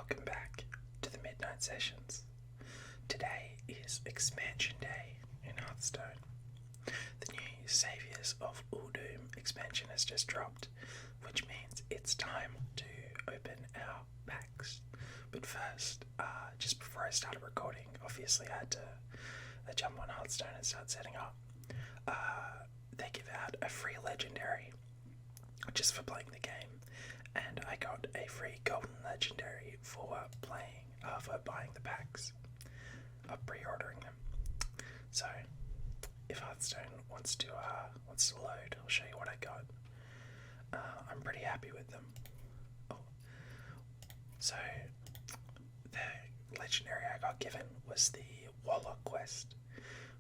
welcome back to the Midnight Sessions. Today is Expansion Day in Hearthstone. The new Saviours of Uldum expansion has just dropped, which means it's time to open our packs. But first, just before I started recording, obviously I had to jump on Hearthstone and start setting up. They give out a free legendary just for playing the game, and I got a free golden legendary for buying the packs, pre-ordering them. So if Hearthstone wants to load, I'll show you what I got. I'm pretty happy with them. So the legendary I got given was the Warlock quest,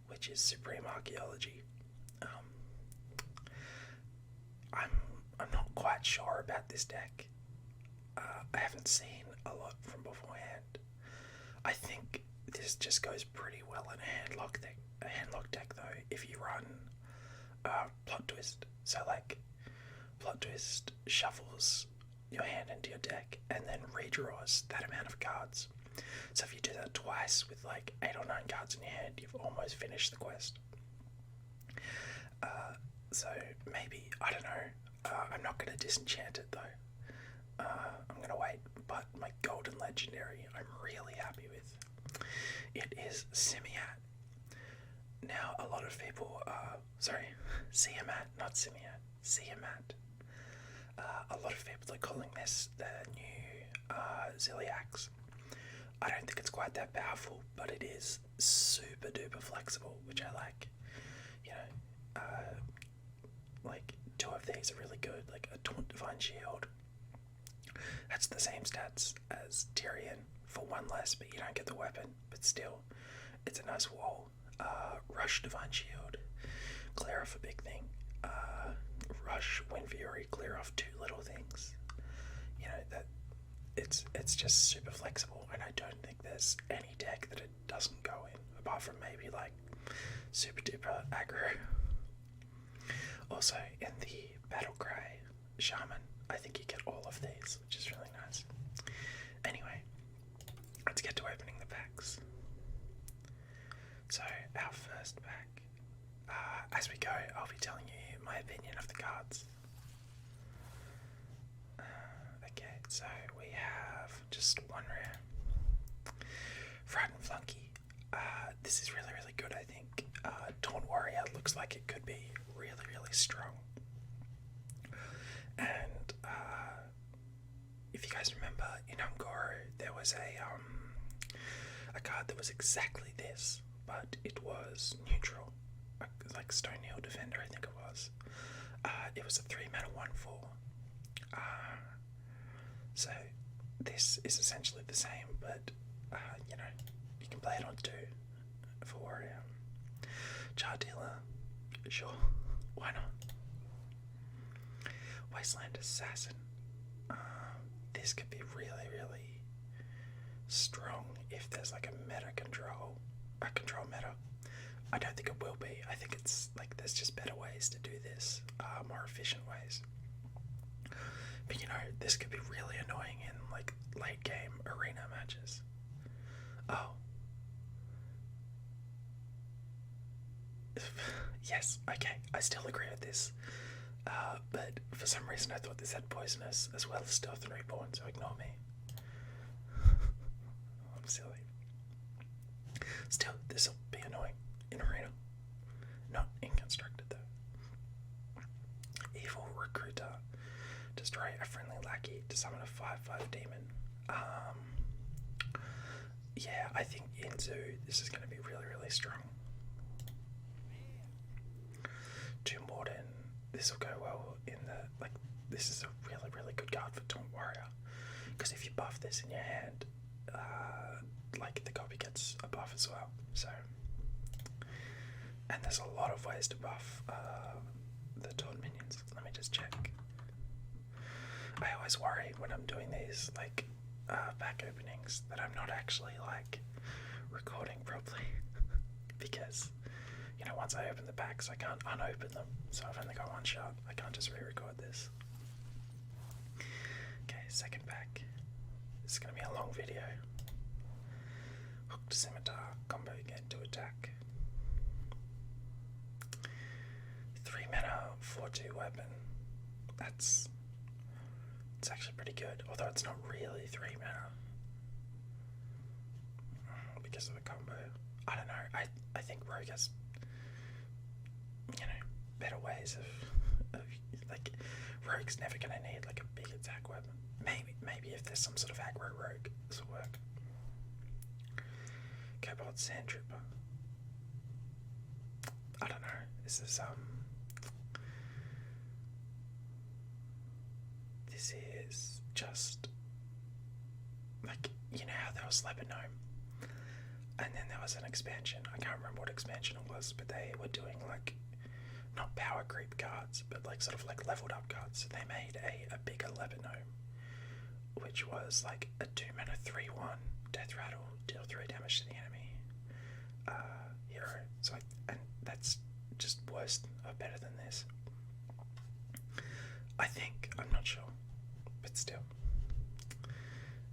which is Supreme Archaeology. I'm not quite sure about this deck. I haven't seen a lot from beforehand. I think this just goes pretty well in a handlock deck though, if you run Plot Twist. So like, Plot Twist shuffles your hand into your deck and then redraws that amount of cards. So if you do that twice with like 8 or 9 cards in your hand, you've almost finished the quest. So maybe, I don't know, I'm not going to disenchant it though. I'm going to wait, but my golden legendary I'm really happy with. It is Simiat. Now a lot of people, Siamat, not Simiat, Siamat. A lot of people are calling this the new Ziliax. I don't think it's quite that powerful, but it is super duper flexible, which I like. You know, like 2 of these are really good, like a Taunt Divine Shield. That's the same stats as Tyrion for 1 less, but you don't get the weapon, but still, it's a nice wall. Rush Divine Shield, clear off a big thing. Rush Wind Fury, clear off 2 little things. You know, that it's just super flexible, and I don't think there's any deck that it doesn't go in, apart from maybe like super duper aggro. Also, in the Battlecry Shaman, I think you get all of these, which is really nice. Anyway, let's get to opening the packs. So, our first pack. As we go, I'll be telling you my opinion of the cards. Okay, so we have just 1 rare. Frightened Flunky. This is really, really good, I think. Taunt Warrior looks like it could be really, really strong. And if you guys remember, in Ungoro, there was a card that was exactly this, but it was neutral, like Stonehill Defender, I think it was. It was a 3-mana 1/4. So this is essentially the same, but you know, you can play it on 2 for Char Dealer. Sure, why not? Wasteland Assassin. This could be really, really strong if there's like a control meta. I don't think it will be. I think it's like there's just better ways to do this, more efficient ways. But you know, this could be really annoying in like late game arena matches. Oh. Yes, okay, I still agree with this. But for some reason I thought this had poisonous as well as stealth and reborn, so ignore me. I'm silly. Still, this will be annoying in arena. Not in constructed though. Evil Recruiter. Destroy a friendly lackey to summon a 5/5 demon. Yeah, I think in Zoo this is going to be really, really strong. Tomb Warden. This will go well in this is a really, really good card for Taunt Warrior, because if you buff this in your hand, like the copy gets a buff as well. So, and there's a lot of ways to buff the Taunt minions. Let me just check. I always worry when I'm doing these like pack openings that I'm not actually like recording properly because, you know, once I open the packs I can't unopen them, so I've only got 1 shot. I can't just re-record this. Okay, second pack. This is going to be a long video. Hooked Scimitar, combo again to attack. 3 mana, 4/2 weapon. It's actually pretty good, although it's not really 3 mana. Because of the combo. I don't know, I think Rogue has, better ways of like, Rogue's never gonna need like a big attack weapon. Maybe if there's some sort of aggro Rogue, this will work. Cobalt Sand Trooper. I don't know, this is just like, how there was Lebanon, and then there was an expansion. I can't remember what expansion it was, but they were doing like, not power creep cards, but like sort of like leveled up cards. So they made a bigger Lebanon, which was like a 2 mana 3/1 Death Rattle, deal 3 damage to the enemy hero. So and that's just worse or better than this, I think. I'm not sure, but still,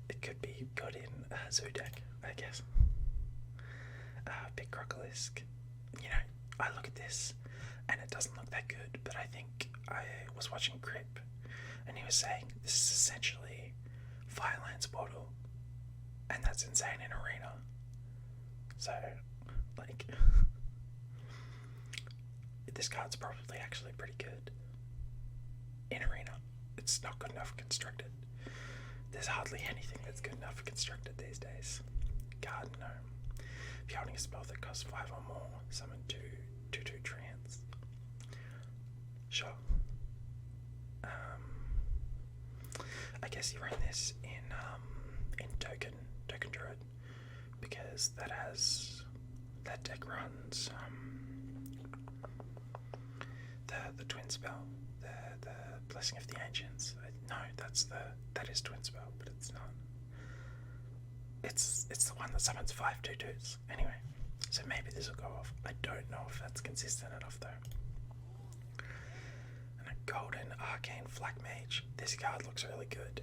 it could be good in Zoo deck, I guess. Big Crocolisk. I look at this and it doesn't look that good, but I think I was watching Crip and he was saying this is essentially Firelands Bottle, and that's insane in Arena. So, like, this card's probably actually pretty good in Arena. It's not good enough constructed. There's hardly anything that's good enough constructed these days. Garden Gnome. If you're holding a spell that costs 5 or more, summon 2/2 Trance. Sure. I guess you run this in Token Druid, because that deck runs the Twin Spell, the Blessing of the Ancients. No, that is Twin Spell, but it's not. It's the one that summons 5 2/2s. Anyway, so maybe this will go off. I don't know if that's consistent enough though. And a Golden Arcane Flak Mage. This card looks really good.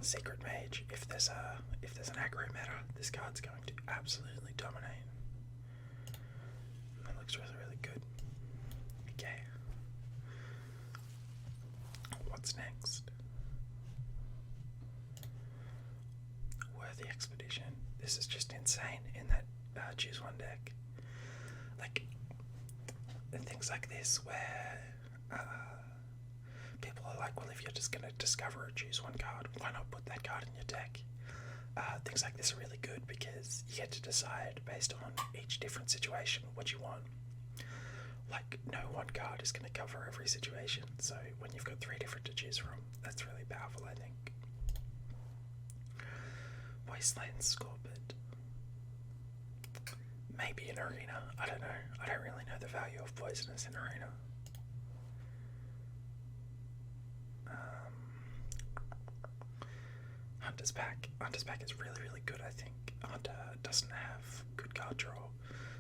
Secret Mage. If there's an aggro meta, this card's going to absolutely dominate. That looks really, really good. Okay. What's next? Worthy Expedition. This is just insane in that choose one deck. Like, things like this where people are like, well, if you're just going to discover or choose one card, why not put that card in your deck? Things like this are really good because you get to decide based on each different situation what you want. Like, no one card is going to cover every situation, so when you've got 3 different to choose from, that's really powerful, I think. Wasteland Scorpid. Maybe in Arena, I don't know. I don't really know the value of Poisonous in Arena. Hunter's Pack. Hunter's Pack is really, really good, I think. Hunter doesn't have good card draw,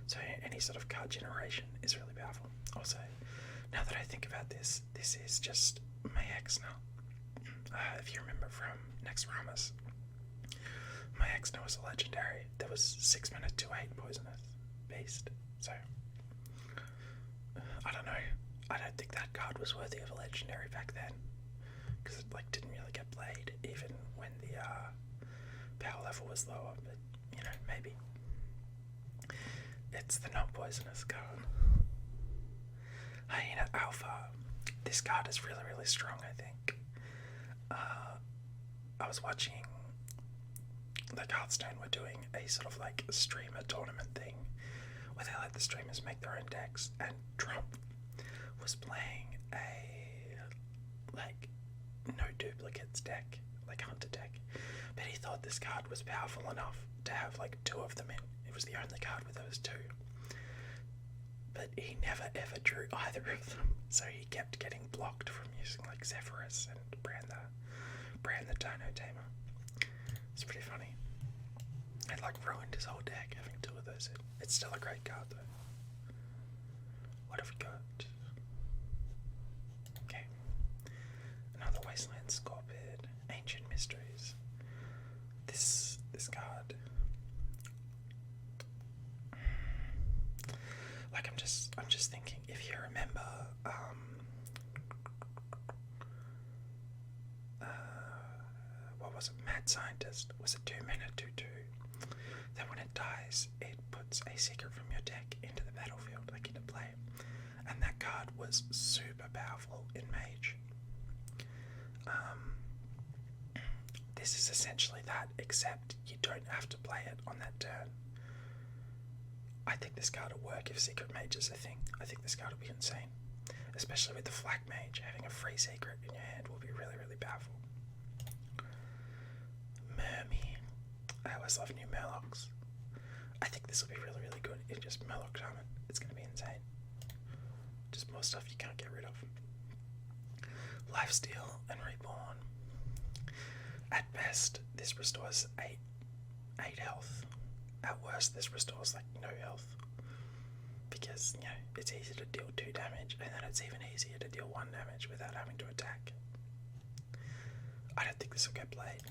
so any sort of card generation is really powerful. Also, now that I think about this, this is just my Exna. If you remember from Next Ramus, my Exna was a legendary. There was 6 mana 2/8 Poisonous Beast, so I don't know. I don't think that card was worthy of a legendary back then, because it like didn't really get played even when the power level was lower. But maybe it's the not poisonous card. Hyena Alpha. This card is really, really strong, I think. I was watching, like, Hearthstone were doing a sort of like streamer tournament thing where they let the streamers make their own decks, and Trump was playing a like no duplicates deck, like Hunter deck, but he thought this card was powerful enough to have like 2 of them in. It was the only card with those 2, but he never ever drew either of them, so he kept getting blocked from using like Zephyrus and Brand the Dino Tamer. It's pretty funny. It like ruined his whole deck having 2 of those in. It's still a great card though. What have we got? Okay. Another Wasteland Scorpid. Ancient Mysteries. This card. Like I'm just thinking, if you remember what was it? Mad Scientist was a 2-mana 2/2. Then when it dies, it puts a secret from your deck into the battlefield, like into play. And that card was super powerful in Mage. This is essentially that, except you don't have to play it on that turn. I think this card will work if Secret Mage is a thing. I think this card will be insane. Especially with the Flak Mage, having a free secret in your hand will be really, really powerful. Mermy. I always love new Murlocs. I think this will be really, really good in just Murloc Shaman. It's going to be insane. Just more stuff you can't get rid of. Lifesteal and Reborn. At best, this restores 8 health. At worst, this restores like no health. Because, you know, it's easy to deal 2 damage, and then it's even easier to deal 1 damage without having to attack. I don't think this will get played.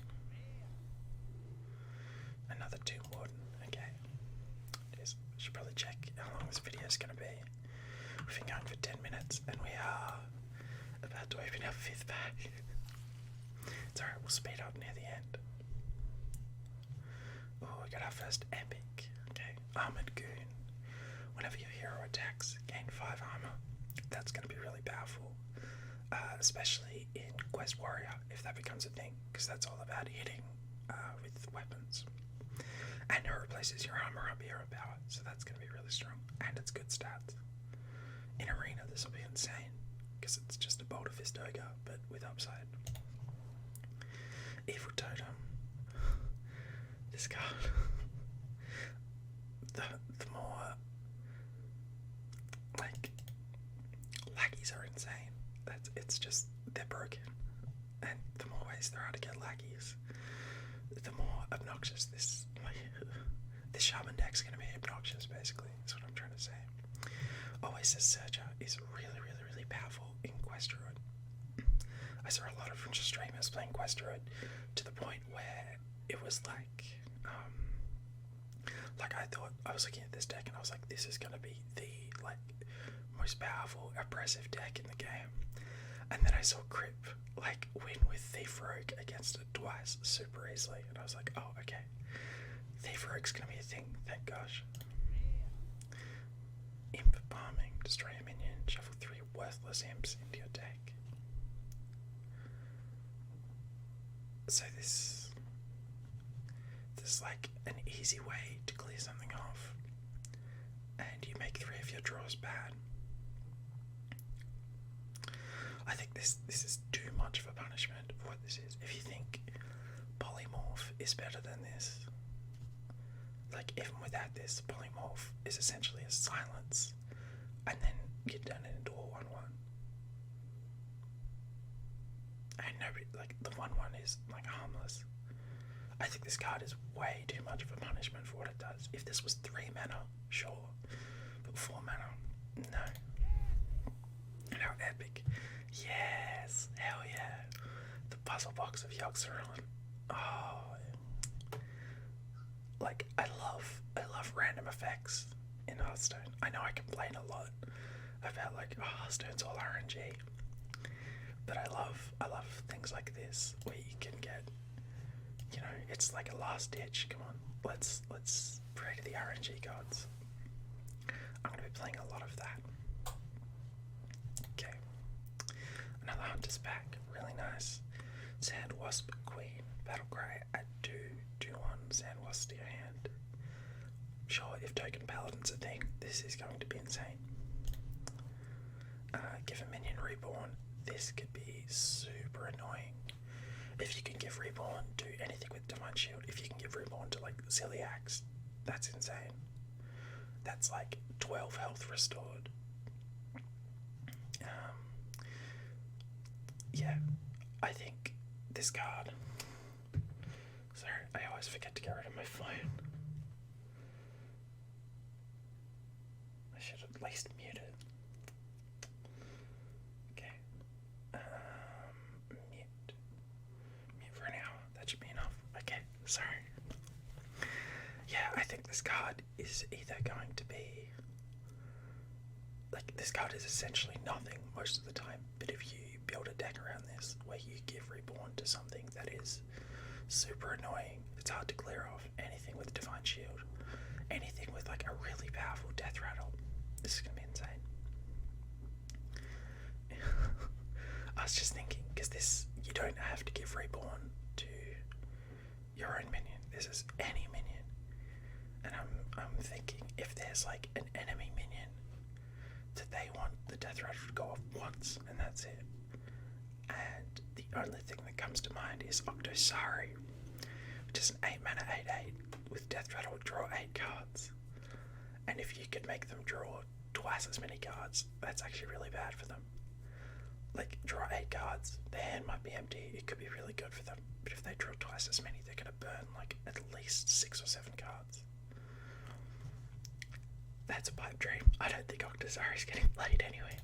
Another Tomb Warden, okay. Should probably check how long this video is going to be. We've been going for 10 minutes, and we are about to open our 5th bag. It's alright, we'll speed up near the end. Oh, we got our first epic. Okay, Armored Goon. Whenever your hero attacks, gain 5 armor. That's going to be really powerful. Especially in Quest Warrior, if that becomes a thing, because that's all about hitting with weapons. And it replaces your armor up hero power, so that's going to be really strong. And it's good stats. In Arena, this will be insane, because it's just a Boulder Fist Ogre, but with upside. Evil Totem. This card. the more like lackeys are insane. It's just they're broken. And the more ways there are to get lackeys, the more obnoxious this shaman deck's gonna be obnoxious, basically. That's what I'm trying to say. Oasis Searcher is really, really, really powerful in Quest Druid. I saw a lot of streamers playing Quest Druid to the point where it was like I thought, I was looking at this deck and I was like, this is gonna be the most powerful, oppressive deck in the game. And then I saw Crip win with Thief Rogue against it twice super easily, and I was like, oh, okay, Thief Rogue's gonna be a thing, thank gosh. Imp Bombing, destroy a minion, shuffle 3 worthless imps into your deck. So this is like an easy way to clear something off, and you make 3 of your draws bad. I think this is too much of a punishment for what this is. If you think Polymorph is better than this, even without this, Polymorph is essentially a silence, and then you turn it into a 1/1. And nobody, the 1/1 is harmless. I think this card is way too much of a punishment for what it does. If this was 3 mana, sure, but 4 mana, no. And how epic. Yes, hell yeah. The puzzle box of Yogg-Saron. Oh, I love random effects in Hearthstone. I know I complain a lot about Hearthstone's all RNG, but I love things like this where you can get, it's like a last ditch. Come on, let's pray to the RNG gods. I'm gonna be playing a lot of that. Okay, another Hunter's Pack, really nice. Sand Wasp Queen, Battlecry at 2/1, Sand Wasp to your hand. Sure, if token Paladin's a thing, this is going to be insane. Give a minion Reborn. This could be super annoying. If you can give Reborn to anything with Divine Shield, if you can give Reborn to Celiax, that's insane. That's 12 health restored. Yeah, I think this card. Sorry, I always forget to get rid of my phone. I should at least mute it. Okay. Mute for an Okay, sorry. Yeah, I think this card is either going to be... Like, this card is essentially nothing most of the time, but if you build a deck around this, where you give Reborn to something that is super annoying, it's hard to clear off, anything with Divine Shield, anything with like a really powerful Death Rattle, this is going to be insane. I was just thinking, because this, you don't have to give Reborn to your own minion, this is any minion. And I'm thinking, if there's like an enemy minion that they want the Death Rattle to go off once, and that's it. And the only thing that comes to mind is Octosari, which is an 8 mana 8/8 with Death Rattle, draw 8 cards. And if you could make them draw twice as many cards, that's actually really bad for them. Like, draw 8 cards, their hand might be empty, it could be really good for them. But if they draw twice as many, they're going to burn like at least 6 or 7 cards. That's a pipe dream. I don't think Octosari's getting played anyway.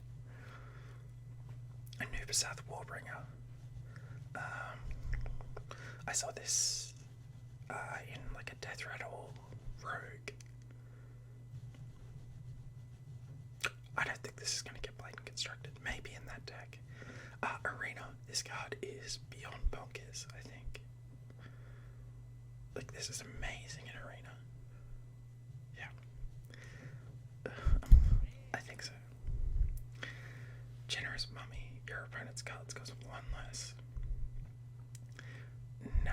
Anubisath Warbringer. I saw this in like a Death Rattle Rogue. I don't think this is going to get played and constructed. Maybe in that deck. Arena. This card is beyond bonkers, I think. Like, this is amazing in Arena. Yeah. I think so. Generous Mummy. Your opponent's cards cost 1 less. No.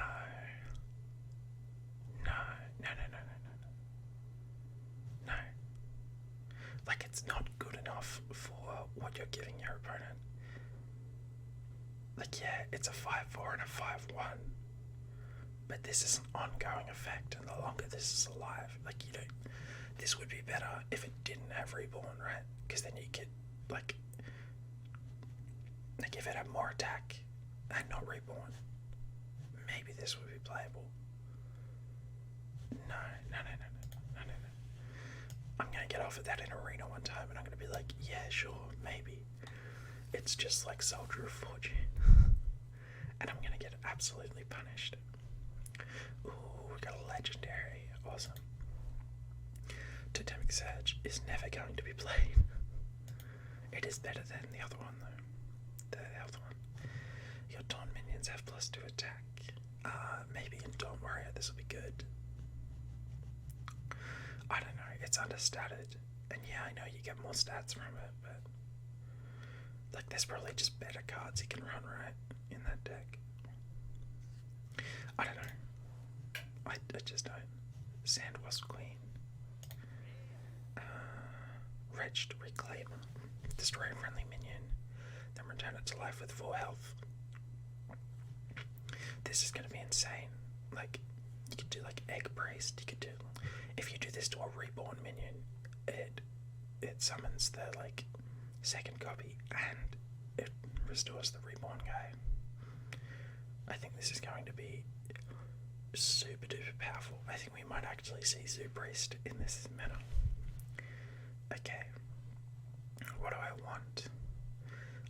No. Like, it's not good enough for what you're giving your opponent. Like, yeah, it's a 5/4 and a 5/1. But this is an ongoing effect, and the longer this is alive, like, you don't... This would be better if it didn't have Reborn, right? Because then you get, like if it had more attack and not Reborn, maybe this would be playable. No. I'm gonna get off of that in Arena one time, and I'm gonna be like, yeah, sure, maybe. It's just like Soldier of Fortune. And I'm gonna get absolutely punished. Ooh, we got a legendary. Awesome. Totemic Surge is never going to be played. It is better than the other one, though. The health one. Your Dawn minions have +2 attack. Maybe in Dawn Warrior this will be good. I don't know, it's understated. And yeah, I know you get more stats from it, but... Like, there's probably just better cards you can run, right? In that deck. I don't know. I just don't. Sandwasp Queen. Wretched Reclaimer. Destroy a friendly minion, then return it to life with 4 health. This is gonna be insane. Like, you could do like Egg Priest, you could do... If you do this to a Reborn minion, it summons the, like, second copy, and it restores the Reborn guy. I think this is going to be super duper powerful. I think we might actually see Zoo Priest in this meta. Okay. What do I want?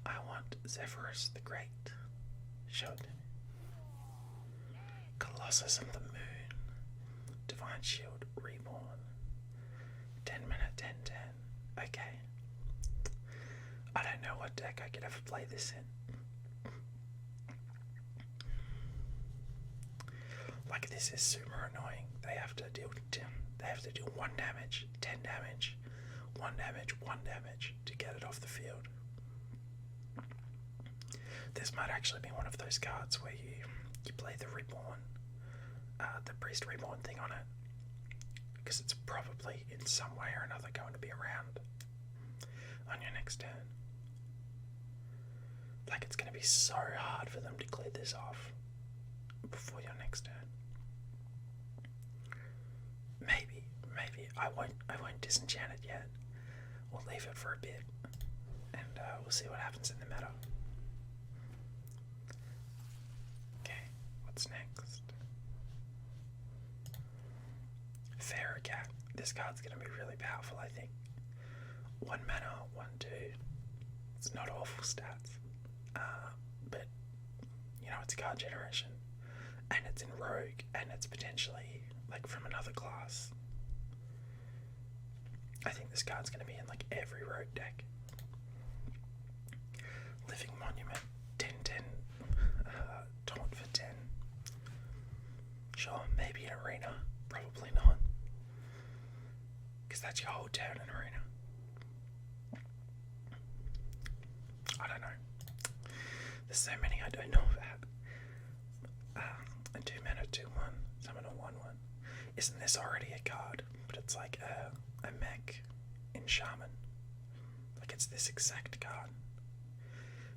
I want Zephyrus the Great. Show it to me. Colossus of the Moon. Divine Shield Reborn. 10 mana 10/10. Okay. I don't know what deck I could ever play this in. Like, this is super annoying. They have to deal 1 damage, 10 damage, 1 damage, 1 damage to get it off the field. This might actually be one of those cards where you play the Reborn, the Priest Reborn thing on it, because it's probably in some way or another going to be around on your next turn. Like, it's going to be so hard for them to clear this off before your next turn. Maybe I won't disenchant it yet. We'll leave it for a bit, and we'll see what happens in the meta. Okay, what's next? Farragat. This card's gonna be really powerful, I think. 1 mana, 1/2. It's not awful stats, but you know, it's card generation. and it's in Rogue, and it's potentially like from another class. I think this card's going to be in like every Rogue deck. Living Monument, 10/10, taunt for 10. Sure, maybe an arena, probably not, because that's your whole turn in arena. I don't know. There's so many I don't know about. And 2 mana, 2/1, summon a 1/1. Isn't this already a card? But it's like a mech in Shaman. Like it's this exact card.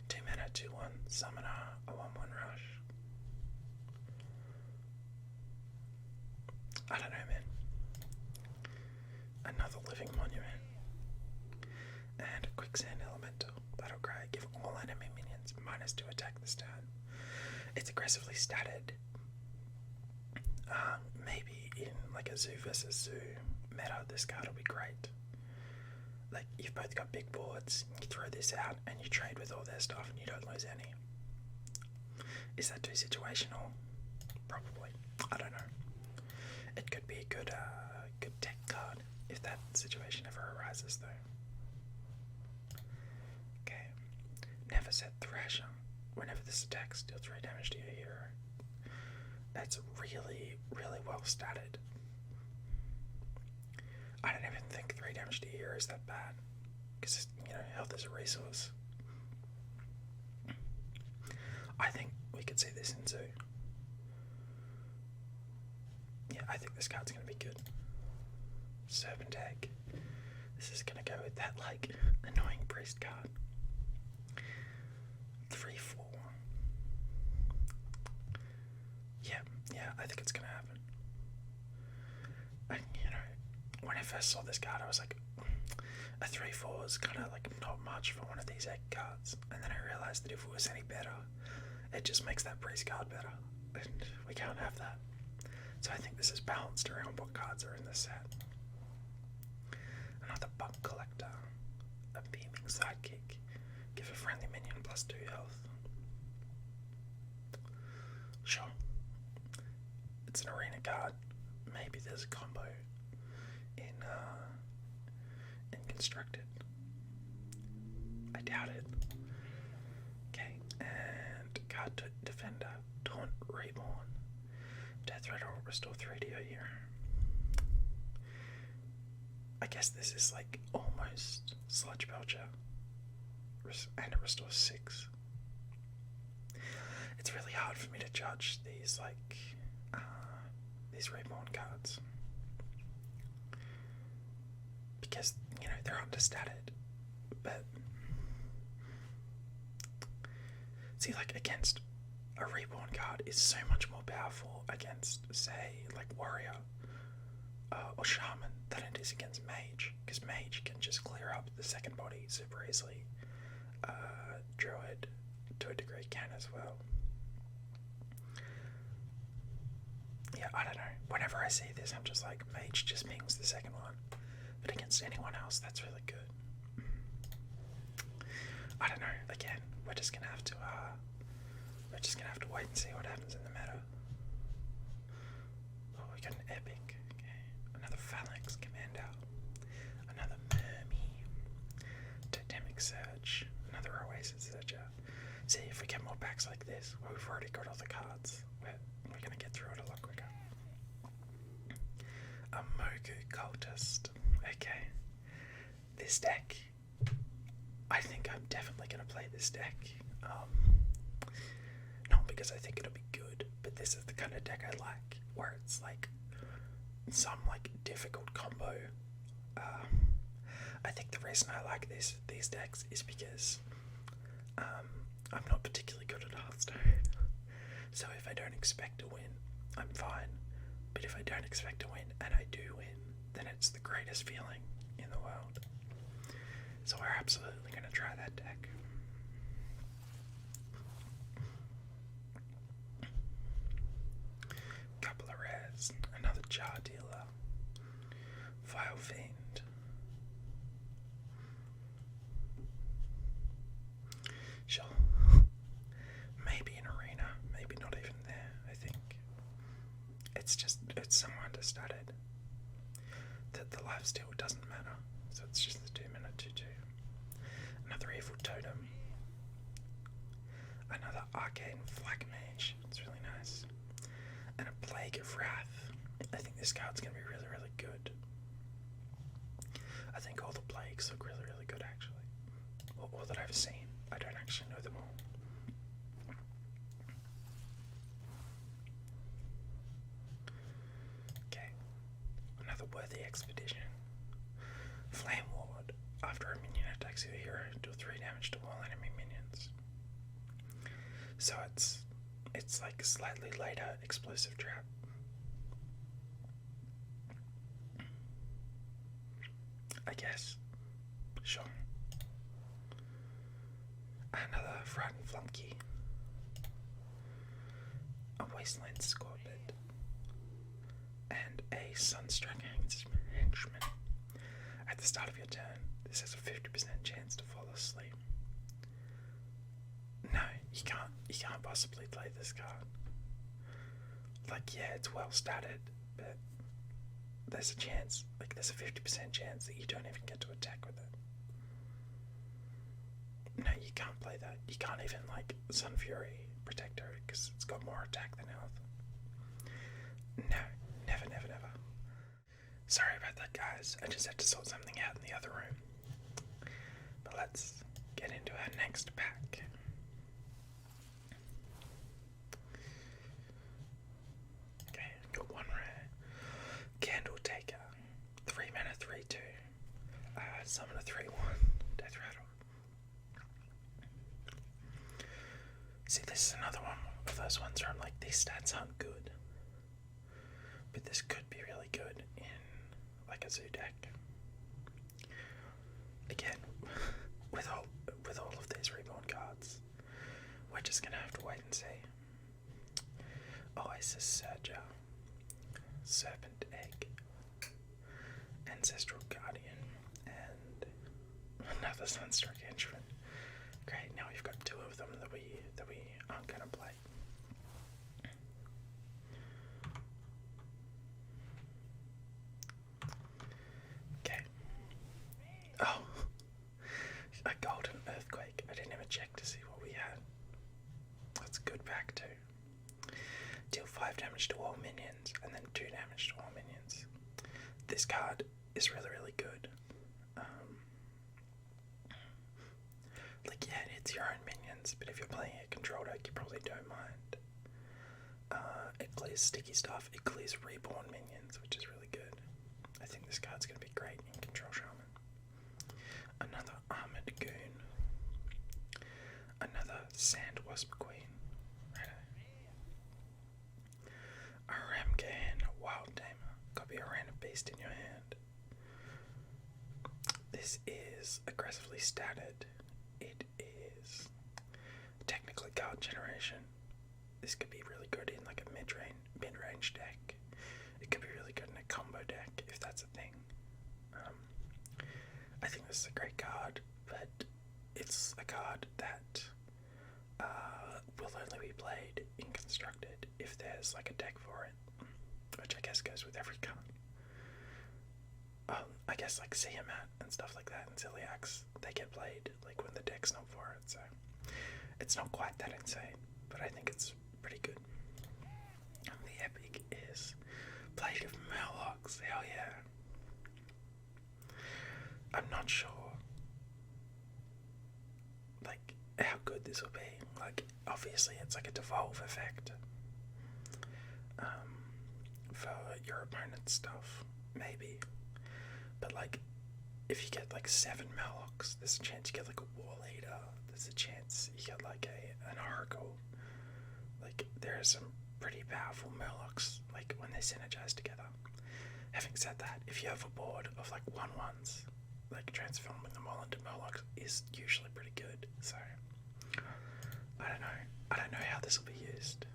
2 mana, 2/1, summon a 1/1 rush. I don't know, man. Another Living Monument. And a Quicksand Elemental. Battlecry, give all enemy minions -2 attack this turn. It's aggressively statted. Maybe in like a zoo versus zoo meta, this card will be great. Like, you've both got big boards, you throw this out and you trade with all their stuff and you don't lose any. Is that too situational? Probably. I don't know. It could be a good tech card if that situation ever arises, though. Okay. Never set Thrasher. Whenever this attacks, deal 3 damage to your hero. That's really, really well statted. I don't even think 3 damage to your hero is that bad, because, you know, health is a resource. I think we could see this in Zoo. Yeah, I think this card's going to be good. Serpent Egg. This is going to go with that, like, annoying priest card. 3/4. Yeah, I think it's going to happen. And, you know, when I first saw this card, I was like, a 3/4 is kind of like not much for one of these egg cards. And then I realized that if it was any better, it just makes that priest card better. And we can't have that. So I think this is balanced around what cards are in this set. Another Bug Collector. A Beaming Sidekick. Give a friendly minion +2 health. Sure. It's an arena card. Maybe there's a combo in Constructed. I doubt it. Okay, and card Defender, Taunt Reborn. Death Threat or restore 3 to your hero. I guess this is like almost Sludge Belcher. And it restores 6. It's really hard for me to judge these these Reborn cards, because, you know, they're understated. But see, like, against a Reborn card is so much more powerful against, say, like Warrior or Shaman than it is against Mage, because Mage can just clear up the second body super easily. Druid to a degree can as well. Yeah, I don't know. Whenever I see this, I'm just like, Mage just pings the second one. But against anyone else, that's really good. I don't know. Again, we're just gonna have to wait and see what happens in the meta. Oh, we got an epic. Okay, another Phalanx Commando. Another Mermy. Totemic Surge. Another Oasis Searcher. See, if we get more packs like this, where we've already got all the cards, we're gonna get through it a lot quicker. A Mogu Cultist. Okay. This deck, I think I'm definitely going to play this deck. Not because I think it'll be good, but this is the kind of deck I like, where it's like some like difficult combo. I think the reason I like these decks is because I'm not particularly good at Hearthstone. So if I don't expect to win, I'm fine. But if I don't expect to win and I do win, then it's the greatest feeling in the world. So we're absolutely going to try that deck. Couple of rares. Another Jar Dealer. Vile Fiend. Sure. Maybe an arena. Maybe not even there, I think. understated. That the lifesteal doesn't matter, so it's just the 2-mana 2/2. Another evil totem. Another arcane flak mage. It's really nice. And a plague of wrath. I think this card's gonna be really, really good. I think all the plagues look really, really good actually. All that I've seen. I don't actually know them all. Okay. Another worthy expedition. Flame Ward. After a minion attacks your hero, deal 3 damage to all enemy minions. So it's like a slightly later explosive trap. I guess. Sure. Another Frightened Flunky. A Wasteland Scorpion. And a Sunstruck Henchman. At the start of your turn, this has a 50% chance to fall asleep. No, you can't possibly play this card. Like, yeah, it's well statted, but there's a chance, like there's a 50% chance that you don't even get to attack with it. No, you can't play that. You can't even like Sun Fury Protector because it's got more attack than health. No, never, never, never. Sorry about that, guys. I just had to sort something out in the other room. But let's get into our next pack. Okay, got one rare. Candle Taker. 3-mana 3/2. Summon a 3/1. Death Rattle. See, this is another one of those ones where I'm like, these stats aren't good. But this could be really good in like a zoo deck. Again, with all of these Reborn cards, we're just gonna have to wait and see. Oasis Surger, Serpent Egg, Ancestral Guardian, and another Sunstruck Henchman. Great, now we've got 2 of them that we aren't gonna play. Okay. Oh, a Golden Earthquake. I didn't even check to see what we had. That's a good pack too. Deal 5 damage to all minions, and then 2 damage to all minions. This card is really, really good. Like, yeah, it's your own minions, but if you're playing a control deck, you probably don't mind. It clears sticky stuff. It clears Reborn minions, which is really good. I think this card's going to be great in Control Shaman. Another Armored Goon. Another Sand Wasp Queen. A Ramgan Wild Tamer. Copy a random beast in your hand. This is aggressively statted. It is technically card generation. This could be really good in like a mid-range deck. It could be really good in a combo deck if that's a thing. I think this is a great card, but it's a card that will only be played in Constructed if there's like a deck for it, which I guess goes with every card. I guess like Tiamat and stuff like that and Ziliax, they get played like when the deck's not for it, so it's not quite that insane, but I think it's pretty good. And the epic is Plague of Murlocs. Hell yeah. I'm not sure like how good this will be. Like obviously it's like a devolve effect for your opponent's stuff, maybe. But like if you get like 7 Murlocs, there's a chance you get like a Wall Eater. There's a chance you get like an Oracle. Like there are some pretty powerful Murlocs like when they synergize together. Having said that, if you have a board of like 1/1s, like transforming them all into Murlocs is usually pretty good. So I don't know how this will be used.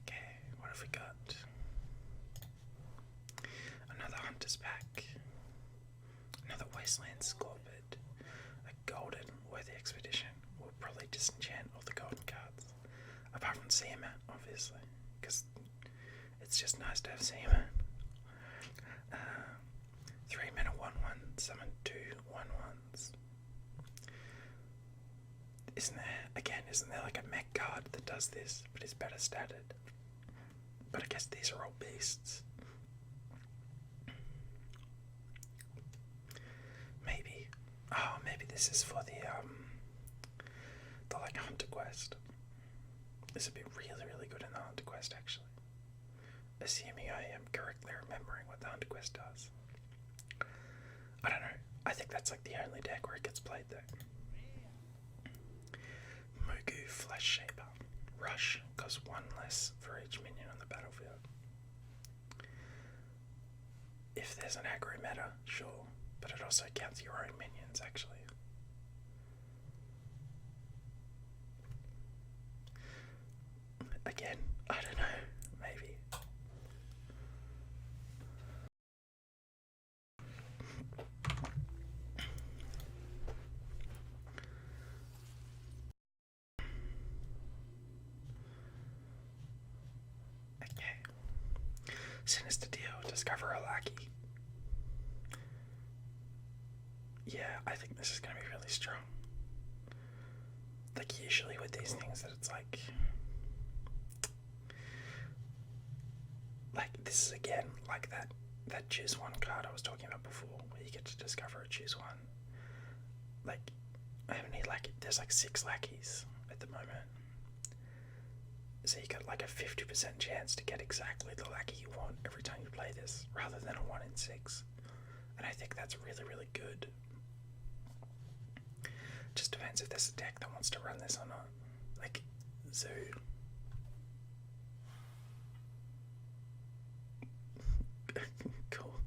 Okay, what have we got? Another Hunter's Pack. Another Wasteland Scorpion. A Golden Worthy Expedition. We'll probably disenchant all the golden cards. Apart from Seaman, obviously, because it's just nice to have Seaman. 3 mana 1/1, summon 2 1/1s. Isn't there like a mech card that does this, but is better statted? But I guess these are all beasts. Maybe this is for the like Hunter Quest. This would be really, really good in the Hunter Quest, actually. Assuming I am correctly remembering what the Hunter Quest does. I don't know. I think that's like the only deck where it gets played though. Mugu Flesh Shaper. Rush costs 1 less for each minion on the battlefield. If there's an aggro meta, sure, but it also counts your own minions actually. Again, I don't know, maybe. Okay. Sinister Deal, discover a lackey. Yeah, I think this is going to be really strong. Like usually with these things that it's like this is again like that choose one card I was talking about before, where you get to discover a choose one. Like I have any there's like 6 lackeys at the moment, so you got like a 50% chance to get exactly the lackey you want every time you play this, rather than a 1 in 6. And I think that's really, really good. Just depends if there's a deck that wants to run this or not. Like Zoo. Cool.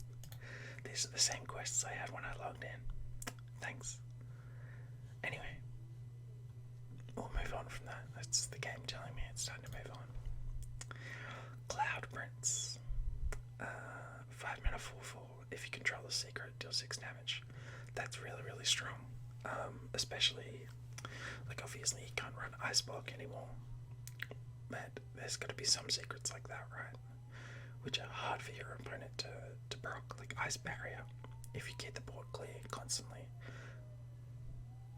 These are the same quests I had when I logged in. Thanks. Anyway, we'll move on from that. That's the game telling me it's time to move on. Cloud Prince. 5 mana 4/4. If you control the secret, deal 6 damage. That's really, really strong. Especially, like obviously you can't run Ice Block anymore. But there's got to be some secrets like that, right? Which are hard for your opponent to proc, like Ice Barrier. If you keep the board clear constantly,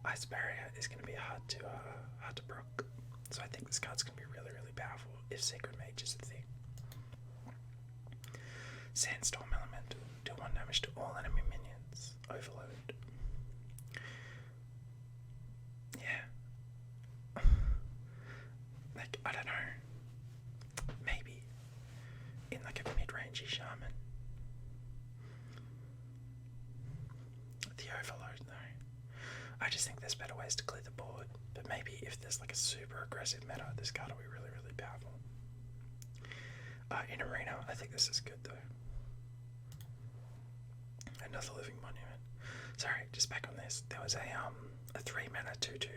Ice Barrier is going to be hard to proc. So I think this card's going to be really, really powerful if Sacred Mage is the thing. Sandstorm Elemental, do 1 damage to all enemy minions. Overload. Yeah. Like, I don't know. Maybe in like a mid-rangey shaman. The overload though. I just think there's better ways to clear the board. But maybe if there's like a super aggressive meta, this card will be really, really powerful. In Arena, I think this is good though. Another Living Monument. Sorry, just back on this. There was a 3 mana 2/2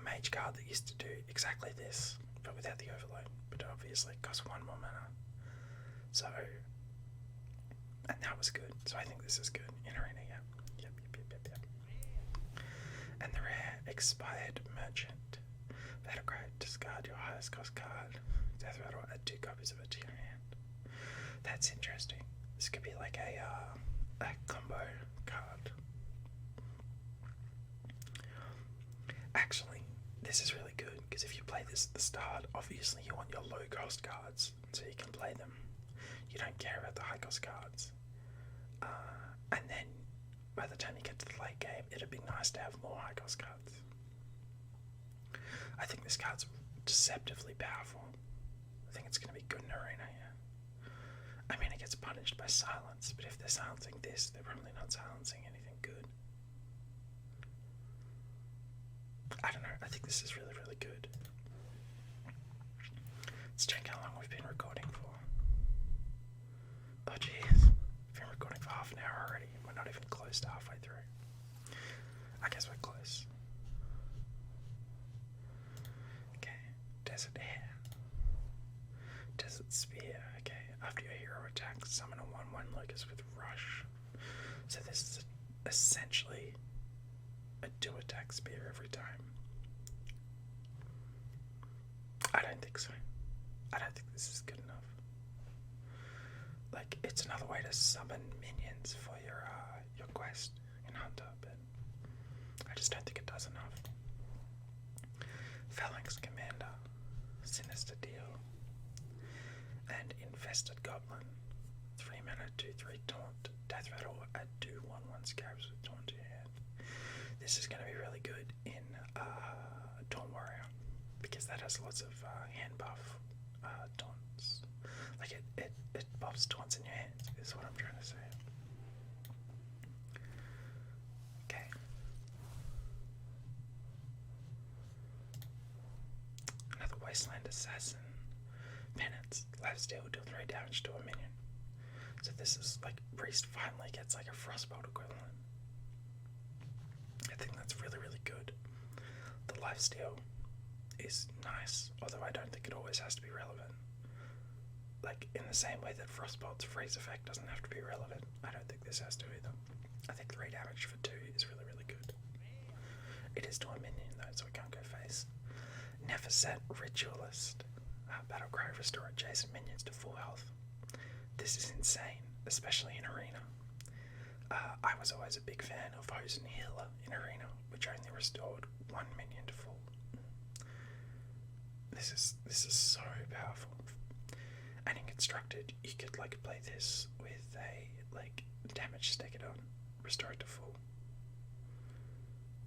Mage card that used to do exactly this, but without the overload. But obviously it costs 1 more mana. So, and that was good. So I think this is good in Arena, yeah. Yep. And the rare Expired Merchant. Battlecry, discard your highest cost card. Death Rattle, add 2 copies of it to your hand. That's interesting. This could be like a combo card. Actually, this is really good because if you play this at the start, obviously you want your low cost cards so you can play them. You don't care about the high cost cards. And then by the time you get to the late game, it'd be nice to have more high cost cards. I think this card's deceptively powerful. I think it's going to be good in Arena, yeah. I mean, it gets punished by silence, but if they're silencing this, they're probably not silencing anything good. I don't know, I think this is really, really good. Let's check how long we've been recording for. Oh jeez, we've been recording for half an hour already. We're not even close to halfway through. I guess we're close. Okay, Desert Air. Desert Spear, okay. After your hero attacks, summon a 1/1 Locust with Rush. So this is essentially a 2-attack spear every time. don't think so. I don't think this is good enough. Like, it's another way to summon minions for your quest in Hunter, but I just don't think it does enough. Phalanx Commander, Sinister Deal, and Infested Goblin. 3 mana, 2/3 taunt, Death Rattle, add 2 1/1 scarabs with taunt to your hand. This is going to be really good in Taunt Warrior, because that has lots of hand buff taunts. Like it pops taunts in your hands, is what I'm trying to say. Okay. Another Wasteland Assassin. Penance. Lifesteal, deal 3 damage to a minion. So this is like, Priest finally gets like a Frostbolt equivalent. I think that's really, really good. The lifesteal is nice, although I don't think it always has to be relevant. Like, in the same way that Frostbolt's freeze effect doesn't have to be relevant, I don't think this has to either. I think 3 damage for 2 is really, really good. It is to a minion though, so it can't go face. Nephesset Ritualist. Battlecry, restore adjacent minions to full health. This is insane, especially in Arena. I was always a big fan of Hosen Healer in Arena, which only restored 1 minion to full. This is so powerful. And in Constructed, you could like play this with a like damage stick it on, restore it to full.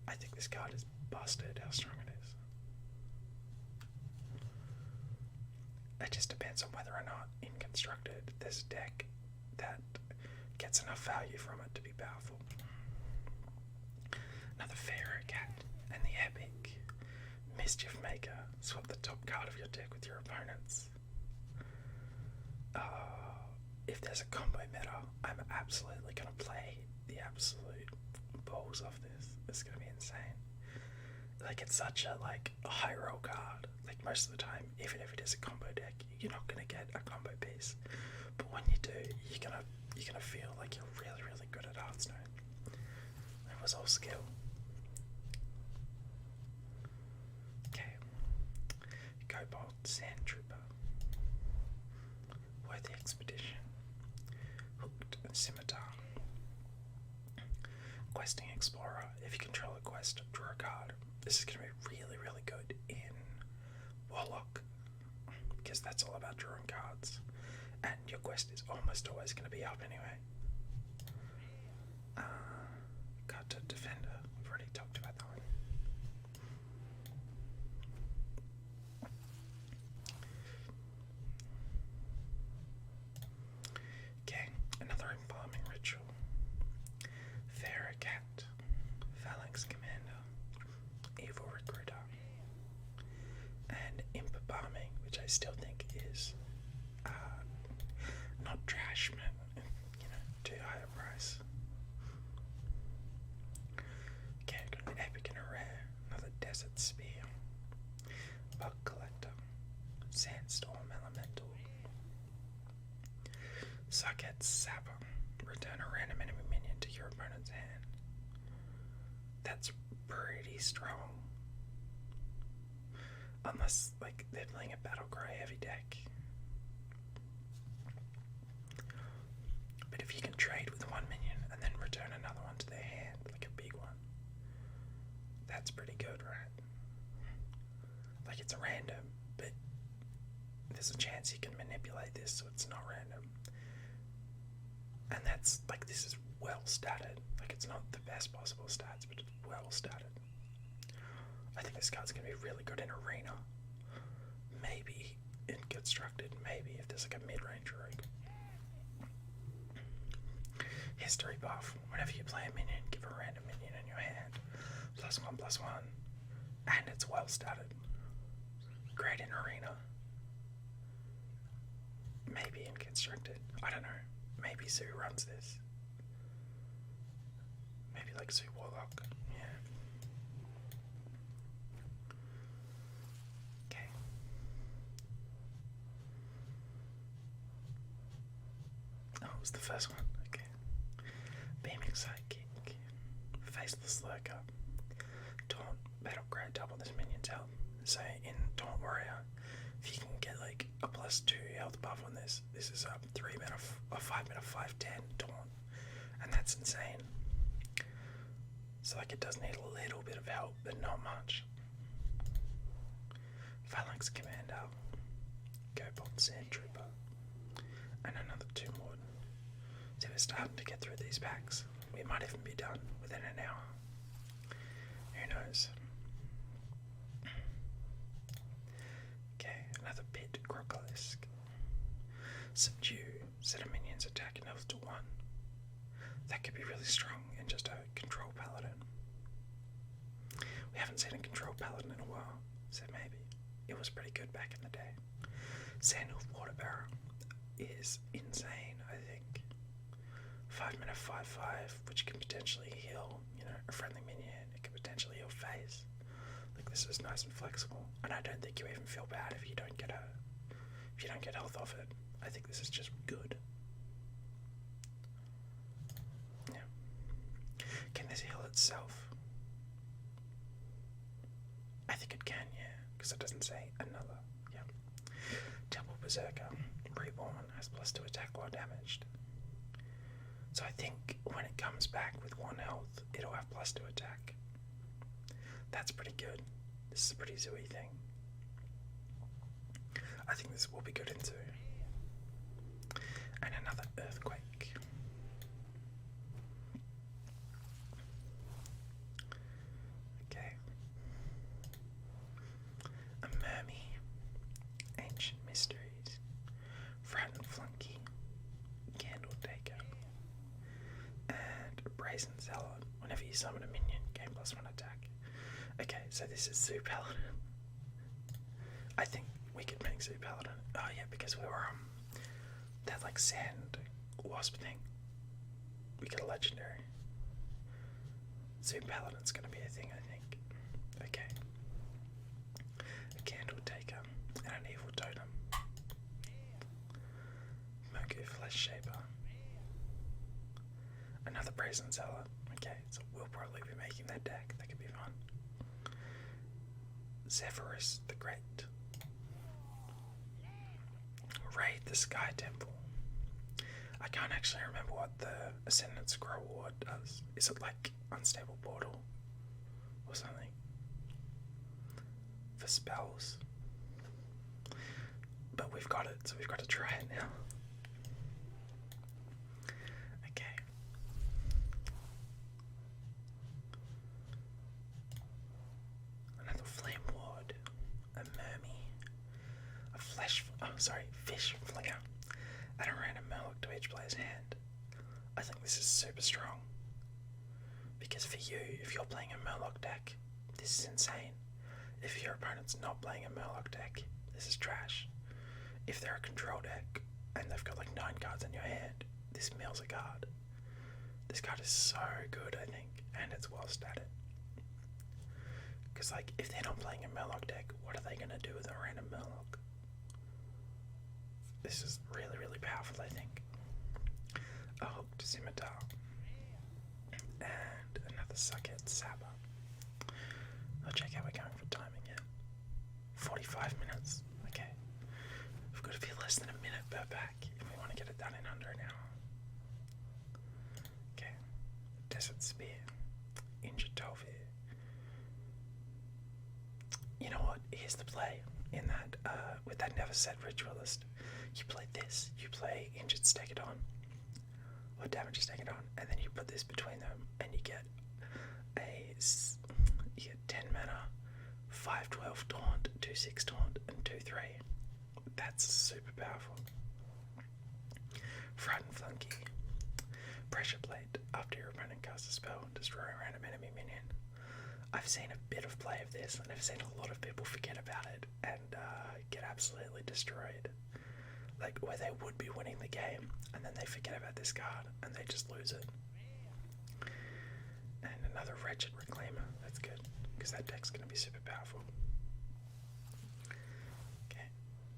I think this card is busted how strong it is. It just depends on whether or not in Constructed there's a deck that gets enough value from it to be powerful. Another Pharaoh Cat and the epic Mischief Maker. Swap the top card of your deck with your opponent's. If there's a combo meta, I'm absolutely going to play the absolute balls off this. It's going to be insane. Like, it's such a like high roll card. Like, most of the time, even if it is a combo deck, you're not going to get a combo piece. But when you do, you're gonna feel like you're really, really good at Hearthstone. It was all skill. Okay. Cobalt Sand Trooper. Worthy Expedition. Hooked and Scimitar. Questing Explorer. If you control a quest, draw a card. This is going to be really, really good in Warlock, because that's all about drawing cards. And your quest is almost always going to be up anyway. Got a Defender. We've already talked about that one. Okay, another Embalming Ritual. Pharaoh Cat. Phalanx Commander. Evil Recruiter. And Imp Embalming, which I still think is not trash, but too high a price. Okay, got an epic and a rare. Another Desert Spear. Bug Collector. Sandstorm Elemental. Suckhead Sapper. Return a random enemy minion to your opponent's hand. That's pretty strong. Unless, like, they're playing a Battlecry heavy deck. But if you can trade with one minion and then return another one to their hand, like a big one, that's pretty good, right? Like, it's random, but there's a chance you can manipulate this so it's not random. And that's, like, this is well statted. Like, it's not the best possible stats, but it's well statted. I think this card's going to be really good in Arena. Maybe in Constructed, maybe if there's like a mid-range rogue. History buff. Whenever you play a minion, give a random minion in your hand. +1/+1. And it's well statted. Great in Arena. Maybe in Constructed. I don't know. Maybe Zoo runs this. Maybe like Zoo Warlock. Yeah. Okay. Oh, it was the first one. Okay. Beaming Sidekick. Faceless Lurker. Taunt. Battlecry. Double this minion's health. So in Taunt Warrior, +2 health buff on this. This is a 3 mana, a 5 mana 5/10 taunt, and that's insane. So like it does need a little bit of help, but not much. Phalanx Commander, Cobalt Sand Trooper, and another 2 more. So we're starting to get through these packs. We might even be done within an hour. Who knows? Okay, another Pit Crocolisk. Subdue. Set a minion's attack and health to 1. That could be really strong in just a control paladin. We haven't seen a control paladin in a while, so maybe. It was pretty good back in the day. Sandalwood Waterbarrow is insane, I think. 5 mana 5/5, which can potentially heal, a friendly minion. It can potentially heal phase. Like this is nice and flexible, and I don't think you even feel bad if you don't get health off it. I think this is just good. Yeah. Can this heal itself? I think it can, yeah, because it doesn't say another. Yeah. Temple Berserker, Reborn, has +2 attack while damaged. So I think when it comes back with 1 health, it'll have +2 attack. That's pretty good. This is a pretty zooey thing. I think this will be good into. And another Earthquake. Okay. A Mermy. Ancient Mysteries. Frightened Flunky. Candle Taker. And a Brazen Zealot. Whenever you summon a minion, gain +1 attack. Okay, so this is Zoo Paladin. I think we could make Zoo Paladin. Oh yeah, because we were that like sand wasp thing. We get a legendary. Zoo Paladin's gonna be a thing, I think. Okay. A Candle Taker and an Evil Totem. Mogu Flesh Shaper. Another Brazen Zealot. Okay, so we'll probably be making that deck. That could be fun. Zephyrus the Great. Raid the Sky Temple. I can't actually remember what the Ascendant Scroll Ward does. Is it like Unstable Portal or something? For spells. But we've got it, so we've got to try it now. Okay. Another Flame Ward. A Mermy. A Fish Flinger. And a random Murloc to each player's hand. I think this is super strong. Because for you, if you're playing a Murloc deck, this is insane. If your opponent's not playing a Murloc deck, this is trash. If they're a control deck, and they've got like 9 cards in your hand, this mills a card. This card is so good, I think, and it's well statted. Because like, if they're not playing a Murloc deck, what are they going to do with a random Murloc? This is really, really powerful, I think. A Hooked Scimitar. And another Suckhead Sabber. I'll check how we're going for timing yet. 45 minutes. Okay. We've got to be less than a minute per pack if we want to get it done in under an hour. Okay. Desert Spear. Injured Tolfir. You know what? Here's the play in that, with that Never Said Ritualist. You play this, you play Injured Stegodon, or Damage Stegodon, and then you put this between them, and you get 10 mana, 5/12 taunt, 2/6 taunt, and 2/3. That's super powerful. Frightened Flunky. Pressure Plate. After your opponent casts a spell, destroy a random enemy minion. I've seen a bit of play of this, and I've seen a lot of people forget about it and get absolutely destroyed. Like, where they would be winning the game, and then they forget about this card, and they just lose it. And another Wretched Reclaimer. That's good, because that deck's going to be super powerful. Okay,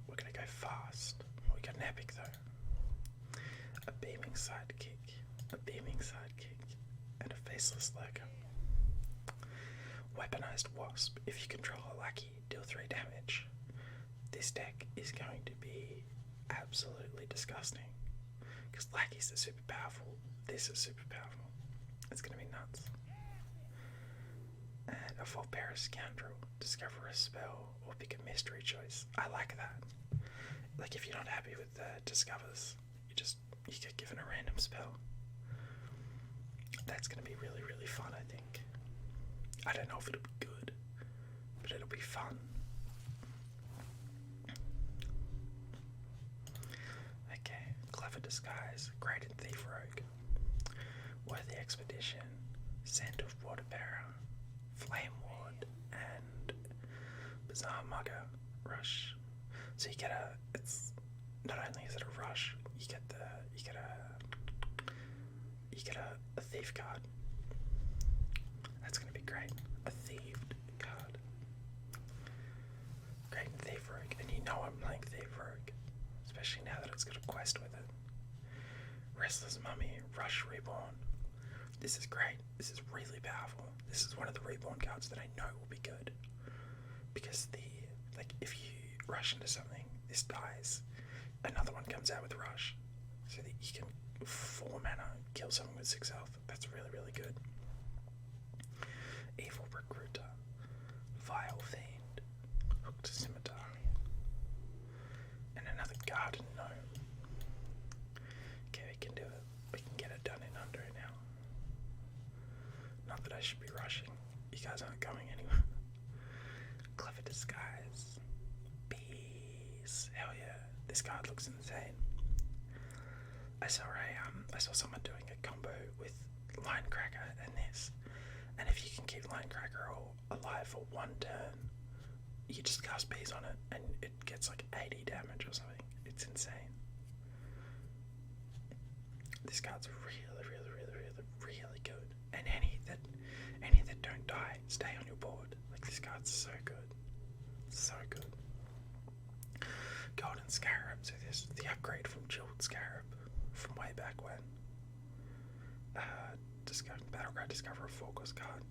we're going to go fast. We got an epic, though. A Beaming Sidekick, a Beaming Sidekick, and a Faceless Lurker. Weaponized Wasp. If you control a lackey, deal 3 damage. This deck is going to be absolutely disgusting. Because lackeys are super powerful. This is super powerful. It's going to be nuts. And a Volpera Scoundrel. Discover a spell or pick a mystery choice. I like that. Like, if you're not happy with the discovers, you get given a random spell. That's going to be really, really fun, I think. I don't know if it'll be good, but it'll be fun. Okay, Clever Disguise, Great and Thief Rogue, Worthy Expedition, Scent of Waterbearer, Flame Ward, and Bizarre Mugger Rush. So you get it's not only is it a rush, you get a thief card. That's gonna be great. A thieved card. Great and Thief Rogue, and you know I'm playing Thief Rogue, especially now that it's got a quest with it. Restless Mummy, Rush Reborn. This is great. This is really powerful. This is one of the Reborn cards that I know will be good. Because if you rush into something, this dies. Another one comes out with Rush. So that you can 4 mana kill someone with 6 health. That's really, really good. Evil Recruiter, Vile Fiend, Hooked Scimitar, and another Garden Gnome. Okay, we can do it. We can get it done in under an hour. Not that I should be rushing. You guys aren't going anywhere. Clever Disguise. Bees. Hell yeah. This card looks insane. I saw someone doing a combo with Linecracker and this. And if you can keep Linecracker alive for 1 turn, you just cast bees on it and it gets like 80 damage or something. It's insane. This card's really, really, really, really, really good. And any that don't die stay on your board. Like, this card's so good. So good. Golden Scarab, so this is the upgrade from Jeweled Scarab from way back when. Battleground Discover a 4-cost card.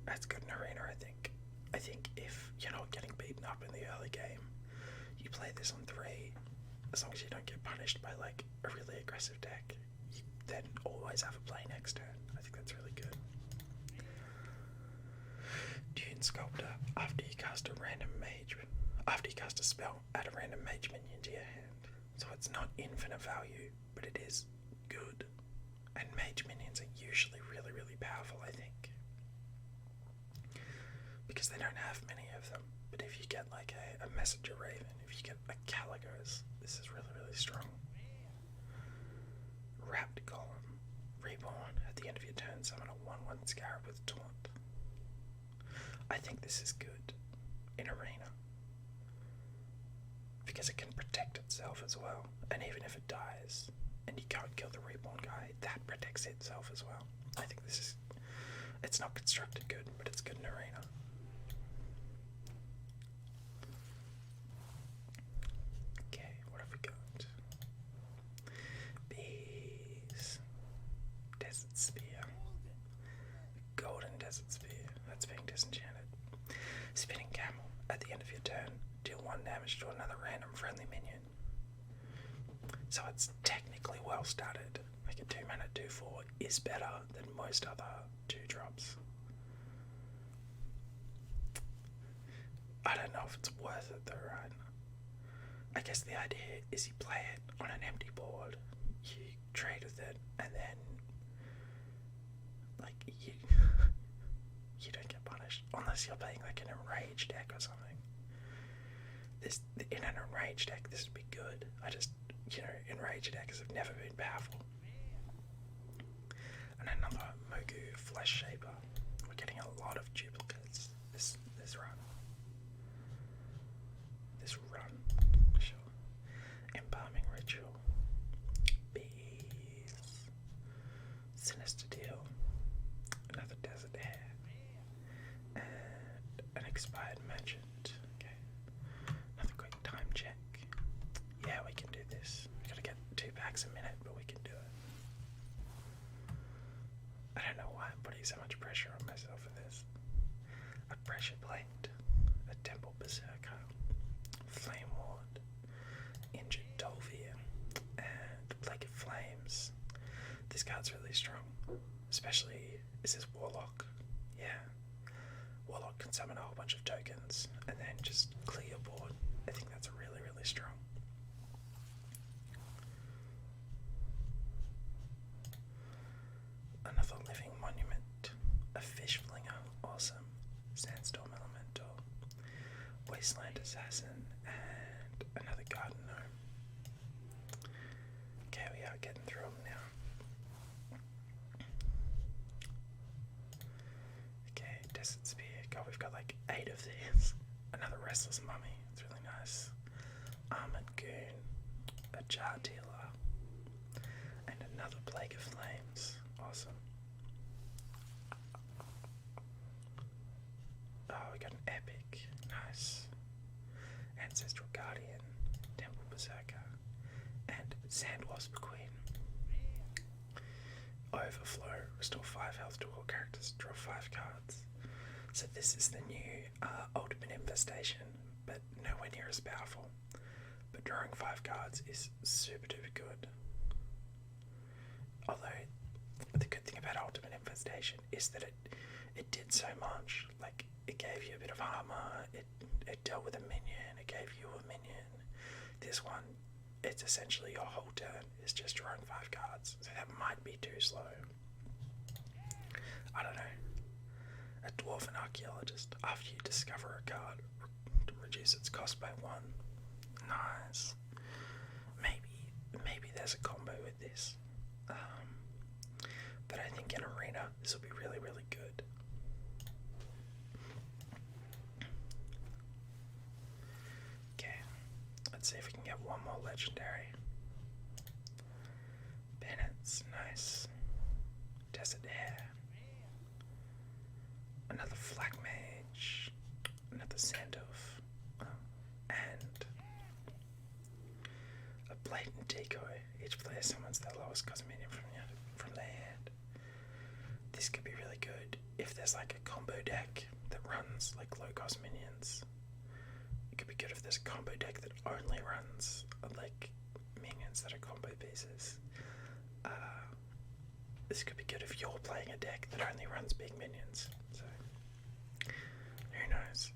That's good in Arena, I think. I think if you're not getting beaten up in the early game, you play this on 3, as long as you don't get punished by like a really aggressive deck, you then always have a play next turn. I think that's really good. Dune Sculptor, after you cast a spell, add a random mage minion to your hand. So it's not infinite value, but it is good. And mage minions are usually really, really powerful, I think. Because they don't have many of them. But if you get like a Messenger Raven, if you get a Caligos, this is really, really strong. Wrapped Golem, Reborn, at the end of your turn, summon a 1/1 Scarab with Taunt. I think this is good in Arena. Because it can protect itself as well. And even if it dies, and you can't kill the Reborn guy, that protects itself as well. I think this is... It's not constructed good, but it's good in Arena. Okay, what have we got? Bees. Desert Spear. Golden Desert Spear. That's being disenchanted. Spinning Camel. At the end of your turn, deal 1 damage to another random friendly minion. So it's technically well started. Like a 2-mana 2/4 is better than most other 2-drops. I don't know if it's worth it though, right? I guess the idea is you play it on an empty board, you trade with it, and then like you don't get punished unless you're playing like an enraged deck or something. In an enraged deck, this would be good. Enraged decks have never been powerful. And another Mogu Flesh Shaper. We're getting a lot of duplicates this run. Sure. Embalming Ritual. Bees. Sinister Deal. Another Desert Hare. And an Expired Merchant. Check. Yeah, we can do this. We gotta get 2 packs a minute, but we can do it. I don't know why I'm putting so much pressure on myself for this. A Pressure Plate, a Temple Berserker, Flame Ward, That's really strong. Especially, is this Warlock? Yeah. Warlock can summon a whole bunch of tokens and then just clear your board. I think that's really, really strong. Another living monument. A fish flinger. Awesome. Sandstorm elemental. Wasteland assassin. And another garden gnome. Okay, we are getting through them now. Okay, desert spear. God, we've got like 8 of these. Another restless mummy. It's really nice. Armored goon. A jar dealer. And another plague of flames. Awesome. Oh, we got an epic. Nice. Ancestral Guardian. Temple Berserker. And Sandwasp Queen. Overflow. Restore 5 health to all characters. Draw 5 cards. So this is the new Ultimate Infestation, but nowhere near as powerful. But drawing 5 cards is super duper good. Although, the good thing about Ultimate Infestation is that it did so much. Like, it gave you a bit of armor, it dealt with a minion, it gave you a minion. This one, it's essentially your whole turn is just drawing 5 cards. So that might be too slow. I don't know. A dwarven archaeologist. After you discover a card, reduce its cost by 1. Nice. Maybe there's a combo with this. But I think in Arena, this will be really, really good. Okay, let's see if we can get one more legendary. Penance, nice. Desert Hare. Another Flak Mage. Another Sandolph. And a Blatant Decoy. Each player summons their lowest cost minion from their hand. This could be really good if there's like a combo deck that runs like low cost minions. It could be good if there's a combo deck that only runs like minions that are combo pieces. This could be good if you're playing a deck that only runs big minions. So, who knows?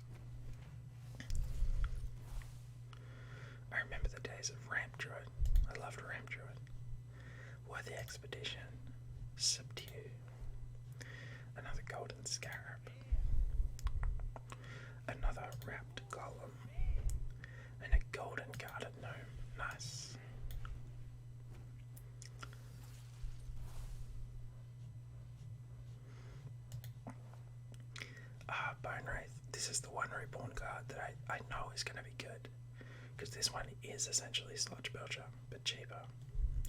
I remember the days of Ramp Druid. I loved Ramp Druid. Worthy Expedition. Subdue. Another Golden Scarab. Another Wrapped Golem. And a Golden Guarded Gnome. Nice. Bone Wraith. This is the one Reborn card that I know is going to be good. Because this one is essentially Sludge Belcher, but cheaper.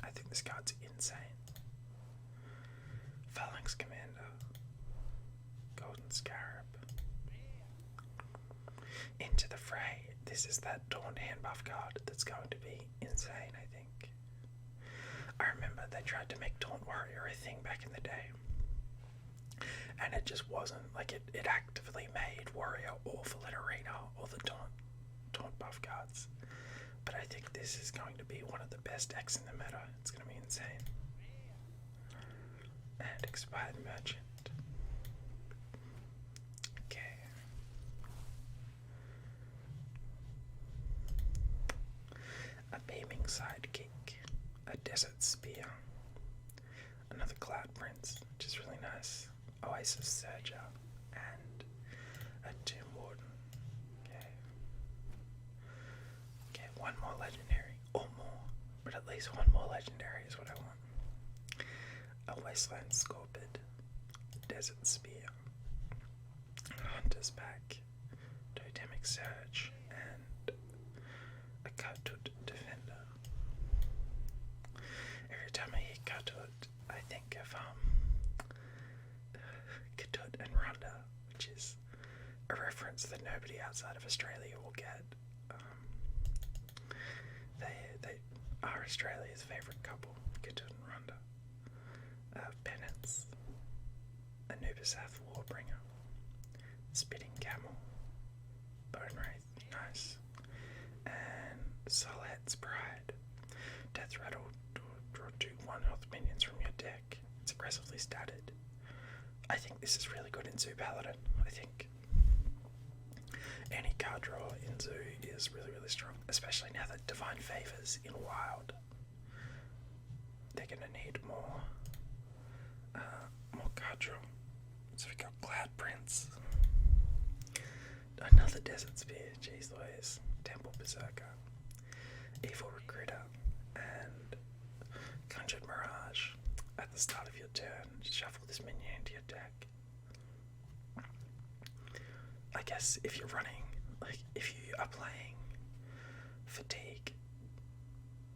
I think this card's insane. Phalanx Commander. Golden Scarab. Into the Fray. This is that Dawn hand buff card that's going to be insane, I think. I remember they tried to make Taunt Warrior a thing back in the day. And it just wasn't. Like, it actively made Warrior awful in Arena, or the Taunt buff cards. But I think this is going to be one of the best decks in the meta. It's going to be insane. And Expired Merchant. Okay. A Beaming Sidekick. A Desert Spear. Another Cloud Prince, which is really nice. Oasis Surger. And a Tomb Warden. Okay. Okay, one more legendary. Or more. But at least one more legendary is what I want. A Wasteland Scorpid. Desert Spear. Hunter's Pack. Totemic Surge. And a Katut Defender. Every time I hear Katut, I think of Katut and Rhonda, which is a reference that nobody outside of Australia will get. They are Australia's favourite couple, Katut and Rhonda. Penance, Anubisath Warbringer, Spitting Camel, Bone Wraith, nice, and Solhead's Pride. Death Rattle, draw 2 1 health minions from your deck. it's aggressively statted. I think this is really good in Zoo Paladin. I think any card draw in Zoo is really, really strong, especially now that Divine Favors in Wild. They're going to need more card draw. So we got Cloud Prince, another Desert Spear, jeez Louise, Temple Berserker, Evil Recruiter, and Conjured Mirage. At the start of your turn, shuffle this minion into your deck. I guess if you're running, like if you are playing Fatigue,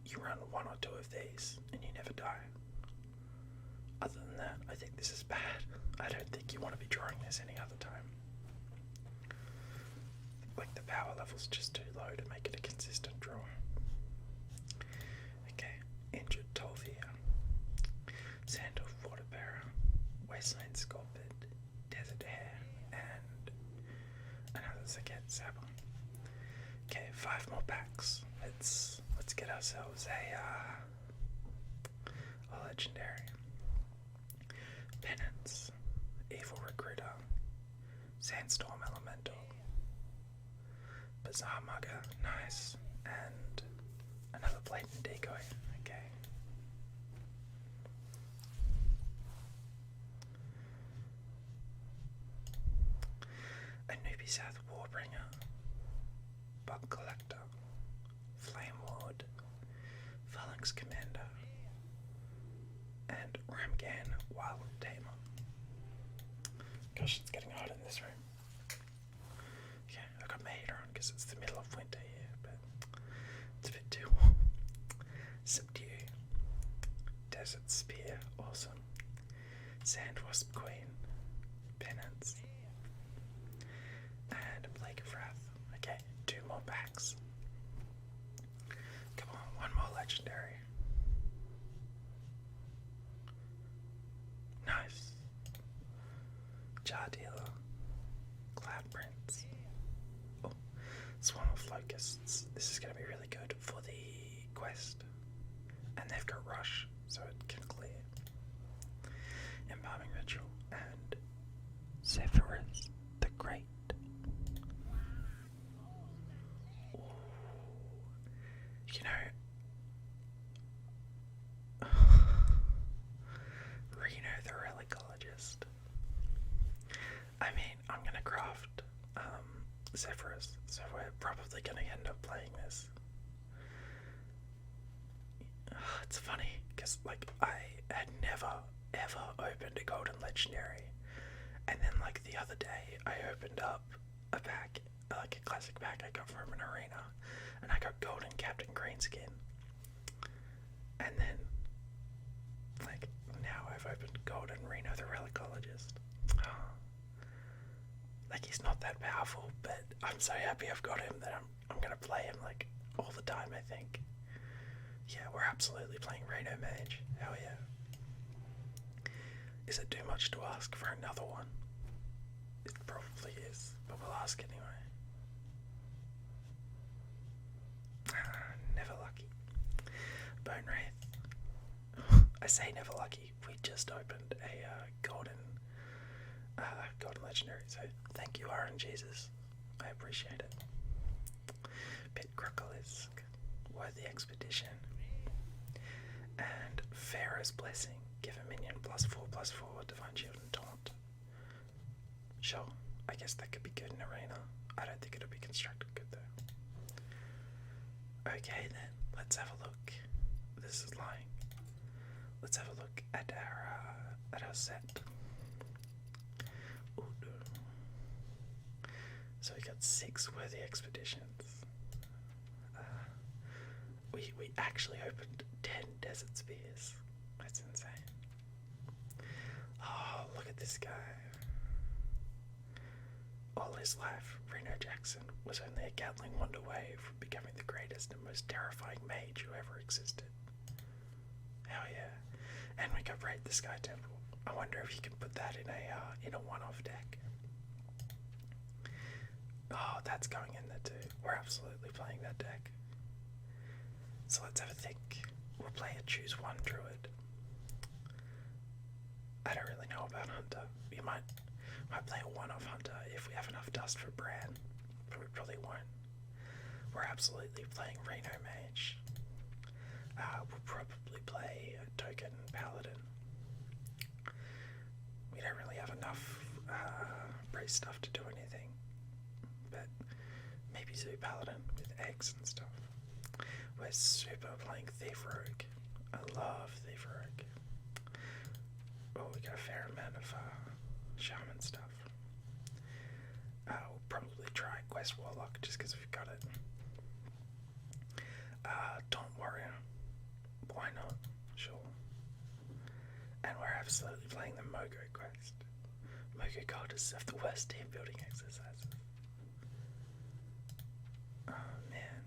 you run one or two of these and you never die. Other than that, I think this is bad. I don't think you want to be drawing this any other time. Like the power level's just too low to make it a consistent draw. Okay, Injured Tolvia, Sandal Waterbearer, Wasteland Sculpted, Desert Hare, and another Zaket Sabon. Okay, 5 more packs. Let's get ourselves a legendary. Penance, Evil Recruiter, Sandstorm Elemental, Bizarre Mugger, nice, and another Blatant Decoy. Okay. A Newbie South Warbringer, Bug Collector, Flame Ward, Phalanx Commander, and Ramgan Wild Tamer. Gosh, it's getting hot in this room. Okay, I got my heater on because it's the middle of winter here, but it's a bit too warm. Subdue, Desert Spear, awesome. Sand Wasp Queen, Penance, and a Plague of Wrath. Okay, 2 more packs. Come on, 1 more legendary. Nice. Jar Dealer, Cloud Prince. Oh, Swarm of Locusts. This is going to be really good for the quest. And they've got Rush, so it can clear. Embalming Ritual and Saviours the Great. Ooh. You know, Reno the Relicologist. I mean, I'm gonna craft Zephyrus, so we're probably gonna end up playing this. It's funny, because like I had never ever opened a Golden Legendary, and then like the other day I opened up a pack, like a classic pack I got from an arena, and I got Golden Captain Greenskin. And then like now I've opened Golden Reno the Relicologist. Like he's not that powerful, but I'm so happy I've got him that I'm gonna play him like all the time, I think. Yeah, we're absolutely playing Reno Mage. Hell yeah. Is it too much to ask for another one? It probably is, but we'll ask anyway. Never lucky. Bone Wraith. I say never lucky. We just opened a golden legendary, so thank you, RNGesus. I appreciate it. Pit Crocolisk, Worthy Expedition, and Pharaoh's Blessing. Give a minion +4/+4 Divine Shield and Taunt. Sure, I guess that could be good in Arena. I don't think it'll be constructed good though. Okay then, let's have a look. This is lying. Let's have a look at our set. Ooh. So we got 6 Worthy Expeditions. We actually opened 10 Desert Spears. That's insane. Oh, look at this guy. All his life, Reno Jackson was only a Gatling wand away from becoming the greatest and most terrifying mage who ever existed. Hell yeah. And we got Raid the Sky Temple. I wonder if you can put that in a one-off deck. Oh, that's going in there too. We're absolutely playing that deck. So let's have a think. We'll play a choose one druid. I don't really know about Hunter. We might play a one-off Hunter if we have enough dust for Bran, but we probably won't. We're absolutely playing Reno Mage. We'll probably play a token Paladin. We don't really have enough priest stuff to do anything, but maybe Zoo Paladin with eggs and stuff. We're super playing Thief Rogue. I love Thief Rogue. Oh, we got a fair amount of shaman stuff. We'll probably try Quest Warlock just because we've got it. Don't worry. Why not? Sure. And we're absolutely playing the Mogo quest. Mogo cultists have the worst team building exercises. Oh man.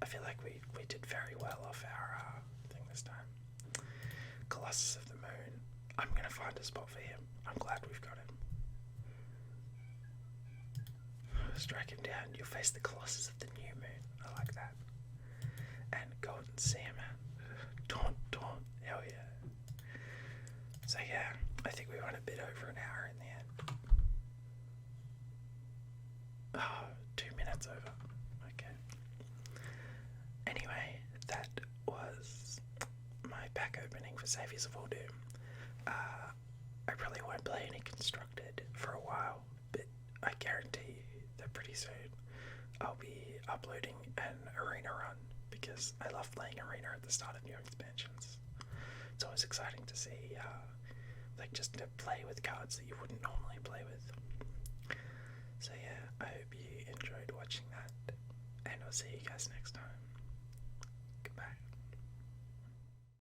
I feel like we did very well off our thing this time. Colossus of the Moon. I'm gonna find a spot for him. I'm glad we've got him. Strike him down. You'll face the Colossus of the New Moon. I like that. And Golden Salmon. Taunt. Hell yeah. So yeah, I think we went a bit over an hour in the end. 2 minutes over. Okay. Anyway, that was my pack opening for Saviours of Uldum. I probably won't play any Constructed for a while, but I guarantee you that pretty soon I'll be uploading an arena run because I love playing arena at the start of new expansions. It's always exciting to see, like just to play with cards that you wouldn't normally play with. So yeah, I hope you enjoyed watching that, and I'll see you guys next time.